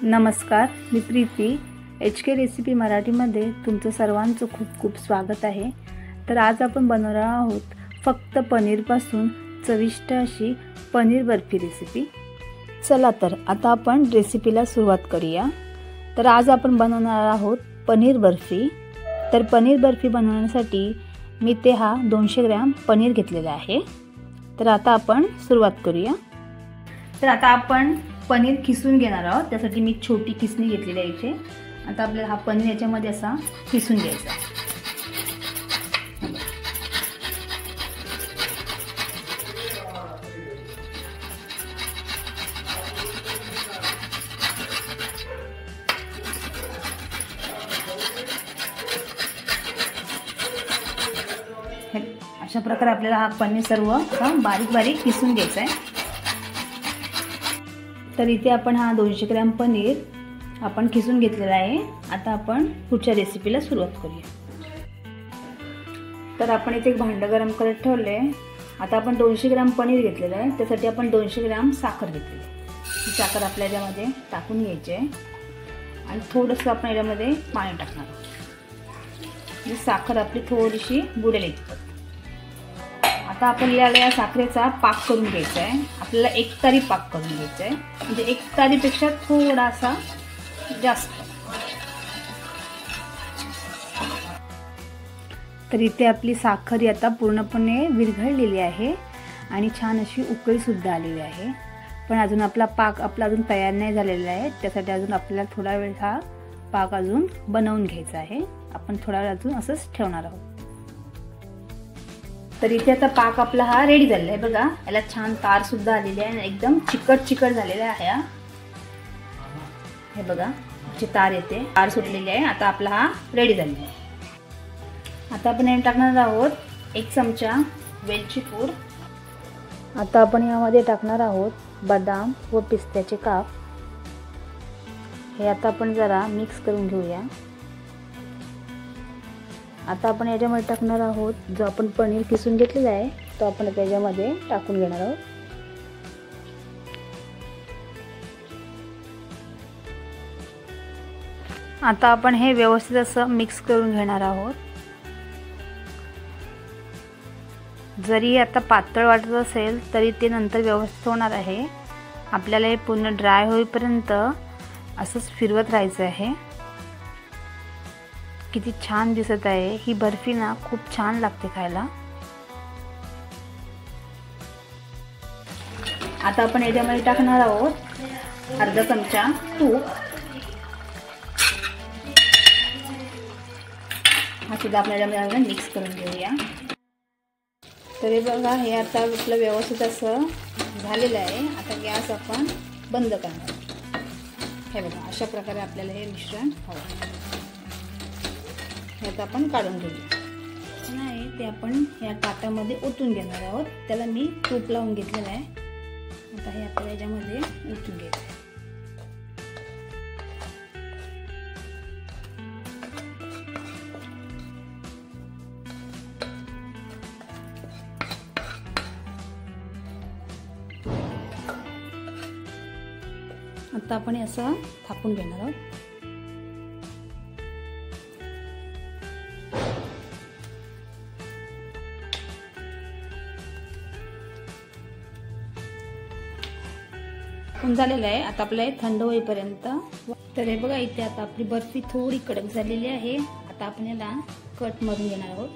नमस्कार, मी Preeti HK recipe मराठीमध्ये तुमचं सर्वांचं खूप खूप स्वागत आहे। तर आज आपण बनवणार आहोत फक्त पनीरपासून चविष्ट अशी पनीर बर्फी रेसिपी। चला तर आता आपण रेसिपीला सुरुवात करूया। तर आज आपण बनवणार आहोत पनीर बर्फी। तर पनीर बर्फी बनवण्यासाठी मी 200 ग्रॅम पनीर घेतलेले आहे। तर आता आपण सुरुवात करूया। तर आता आपण पनीर किसून घेणार आहोत। त्यासाठी मी छोटी किसणी घेतलेली आहे इथे। आता आपल्याला हा पनीर याच्यामध्ये असा किसून घ्यायचा आहे। अशा प्रकारे आपल्याला हा पनीर सर्व बारीक बारीक किसून घ्यायचा आहे। तर इथे आपण हा 200 ग्रॅम पनीर आपण किसून घेतलेला आहे। आता आपण पुढच्या रेसिपीला सुरुवात करूया। तर आपण इथे एक भांडं गरम करत ठेवले आहे। आता आपण 200 ग्रॅम पनीर घेतलेलं आहे, त्यासाठी आपण 200 ग्रॅम साखर घेतली आहे। ही साखर आपल्या याच्यामध्ये टाकून घ्यायची आहे आणि थोडंसं आपण याच्यामध्ये पाणी टाकणार आहोत। ही साखर आपली थोडीशी बुडेल इतपत। आता आपल्याला या साखरेचा पाक करून घ्यायचा आहे। आपल्याला एकतारी पाक करून घ्यायचा आहे, म्हणजे एकतारीपेक्षा थोडासा जास्त। तर इथे आपली साखर आता पूर्णपणे विरघळलेली आहे आणि छान अशी उकळी सुद्धा आलेली आहे। पण अजून आपला पाक अजून तयार नाही झालेला आहे। त्यासाठी अजून आपल्याला थोडा वेळ हा पाक अजून बनवून घ्यायचा आहे। आपण थोडा वेळ अजून असंच ठेवणार आहोत। तर इथे आता पाक आपला हा रेडी झालेला आहे। बघा, याला छान तार सुद्धा आलेली आहे आणि एकदम चिकट झालेला आहे। हे बघा, जे तार येते, तार सुटलेली आहे। आता आपला हा रेडी झालेला आहे। आता आपण यात टाकणार आहोत 1 चमचा वेलची पूड। आता आपण यामध्ये टाकणार आहोत बदाम व पिस्त्याचे काप। हे आता आपण जरा मिक्स करून घेऊया। आता आपण याच्यामध्ये टाकणार आहोत जो आपण पनीर किसून घेतलेला आहे, तो आपण त्याच्यामध्ये टाकून घेणार आहोत। आता आपण हे व्यवस्थित असं मिक्स करून घेणार आहोत। जरी आता पातळ वाटत असेल तरी ते नंतर व्यवस्थित होणार आहे। आपल्याला हे पूर्ण ड्राय होईपर्यंत असंच फिरवत राहायचं आहे। किती छान दिसत आहे ही बर्फी ना, खूप छान लागते खायला। आता आपण याच्यामध्ये टाकणार आहोत अर्धा चमचा तूप। हा सुद्धा आपण याच्यामध्ये मिक्स करून घेऊया। तर हे बघा, हे आता आपलं व्यवस्थित असं झालेलं आहे। आता गॅस आपण बंद करणार। हे बघा, अशा प्रकारे आपल्याला हे मिश्रण हवं। हे आता आपण काढून घेऊया। नाही ते आपण या ताटामध्ये ओतून घेणार आहोत। त्याला मी तूप लावून घेतलेलं आहे। आता हे आपल्याला याच्यामध्ये ओतून घ्यायचं आहे। आता आपण हे असं थापून घेणार आहोत। झालेलं आहे। आता आपल्याला थंड होईपर्यंत। तर हे बघा, इथे आता आपली बर्फी थोडी कडक झालेली आहे। आता आपण याला कट मारून घेणार आहोत।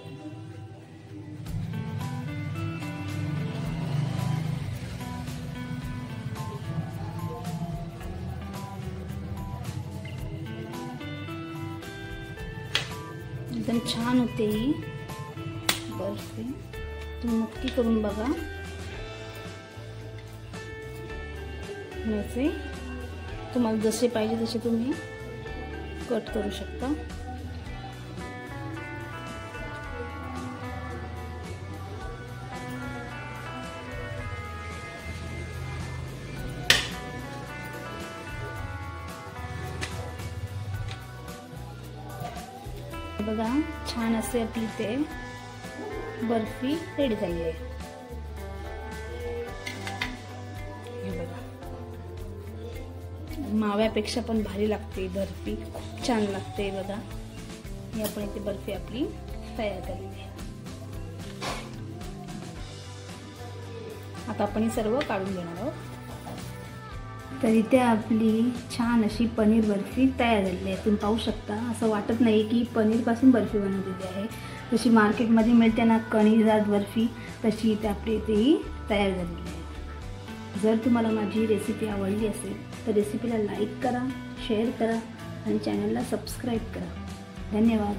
एकदम छान होते ही बर्फी, तुम्ही नक्की करून बघा। म्हणजे तुम्हाला जसे पाहिजे तसे तुम्ही कट करू शकता। बघा, छान असे आपली ते बर्फी रेडी झाली आहे। माव्यापेक्षा पण भारी लागते बर्फी, खूप छान लागते बघा। ही आपण इथे बर्फी आपली तयार केलेली आहे। आता आपण हे सर्व काढून घेणार आहोत। तर इथे आपली छान अशी पनीर बर्फी तयार झालेली आहे। तुम्ही पाहू शकता, असं वाटत नाही की पनीरपासून बर्फी बनवलेली आहे। जशी मार्केटमध्ये मिळते ना कणीदार बर्फी, तशी इथे आपली इथेही तयार झालेली आहे। जर तुम्हाला माझी रेसिपी आवडली असेल तर रेसिपीला लाईक करा, शेअर करा आणि चॅनलला सबस्क्राईब करा। धन्यवाद।